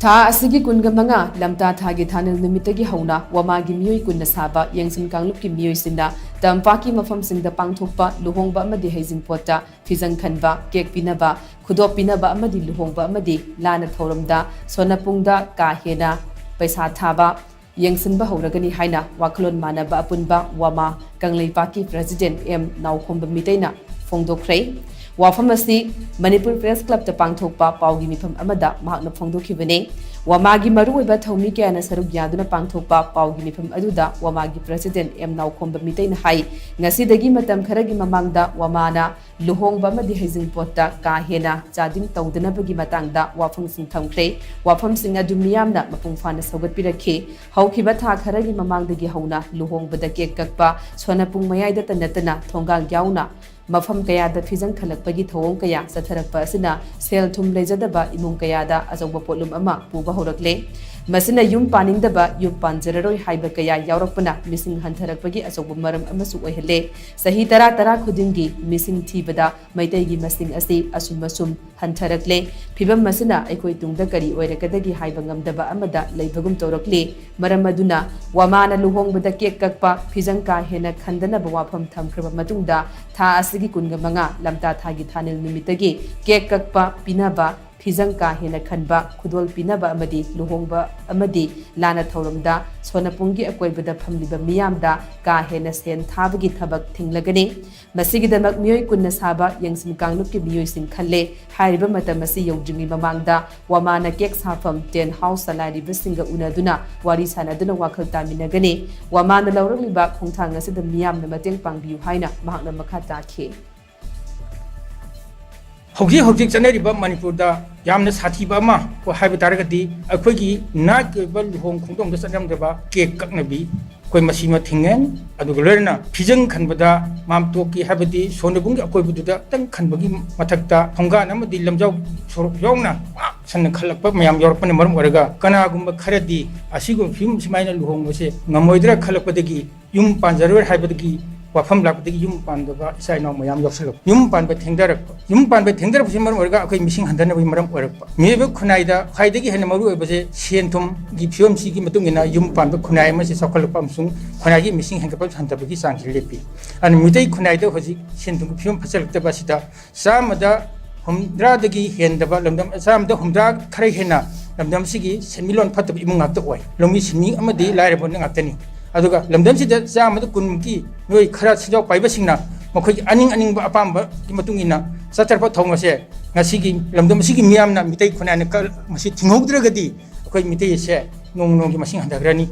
Tha asigi kunga manga lamta thagi thanil numitagi hauna wamagi miyoi kunna saba yengsin kanglupki miyoi sinda tampaki mafam singda pangthokpa luhongba amadi heijingpotta phijang khanba kek pinaba khudop pinaba amadi luhongba amadi lana thoramda sonapungda kahena paisa thaba yengsinba horagani haina waklon manaba apunba wama kangleipaki president M naukhomba mitaina phongdokhrei wafam asi Manipur Press Club ta pangthokpa paugi mifam amada mahakna phongdokhibane wamagi maruoiba thomi kyana saruk yaduna pangthokpa paugi mifam aduda wamagi president M naukhomba mitaina hai ngasidagi matam kharagi mamangda wamana luhongba amadi heijingpotta kahena chading tawdanabagi matangda wafam sing thamkhrei wafam sing adu miyamna mapungfana saugatpirakhi haukhiba tha kharagi mamangdagi hauna luhongbada kek kakpa sonapung mayaida tanatana thongal yauna mafam kayada phijang khalakpagi thawong kaya satharakpa asina sel thum lejadaba imung kayada ajoba potlum ama puba horakle masina yum paningdaba yum panjararoi haiba kaya yaurakpana mising hantharakpagi ajoba maram amasu oihale sahi tara khudingi mising thibada maitaigi masing asi asum hantharakle phibam masina aikoi tungda kari oirakadagi haiba ngamdaba amada leibagum tawrakle maram aduna wamana luhongbada kek kakpa phijang ka hena khandanaba wafam thamkraba matungda tha asigi kunga manga lamta thagi thanil nimitagi kek kakpa pinaba phijang ka hena khanba khudol pinaba amadi luhongba amadi lana thoramda sonapungi akoibada phamliba miyamda ka hena sen thabagi thabak thinglagani masigi damak miyoi kunna saba yangsin kanglupki miyoi sing khalle hariba matam asi yawjingi mamangda wamana kek safam 10 house salari bisinga unaduna wari sanaduna wakhal taminagani wamana lawrakliba khongthang asida miyamna mateng pangbiu haina mahakna makha takhe Hojik Janariba Manipurda Yamna Satiba Ma or Habitaragati, a quiggy, not home Kundum the Sanamdaba, Cake Kaknabi, Koimasima Tingen, Adulerna, Pijan Kanbada, Mam Toki Habiti, Sonabunga Koibuda, Tan Kanbagi Matakta, Hongana, the Lamjo Yona, San Kalapa, Mayam Yorpan Marmorga, Kanagumba Karadi, Asigo Films Minor Luhong was a Namoidra Kalapatagi, Yum Panzar Habitagi. Wafam lak the yum pan the side no mayam yourself. Yum pan by tender, yum pan by tender simmer orga, okay, missing Handana Maram work. Maybe Kunaida, Haidegi Hanamaru was a Sientum, Gipium Siki Matungina, yum pan by Kunaimas is a colopamsum, Kunagi missing Hankapos Hantabaki San Hilipi. And Mute Kunaida was Sientum Pium Pasel Tabasita, some of the Humdradagi Hendaba, some the Humdrag Karahena, Lamdam Sigi, Semilon Pat of Imung at the way. Lomis me Amadi, Larabon Atani. Aduga lamdamsida samadu kunki noi khara sijaw paibasingna makhoi aning apamba ki matungina satarpa thongase ngasigi lamdamsigi miyamna mitai khunana ka masi thingogdragadi akhoi mitai se nong ki masing handagrani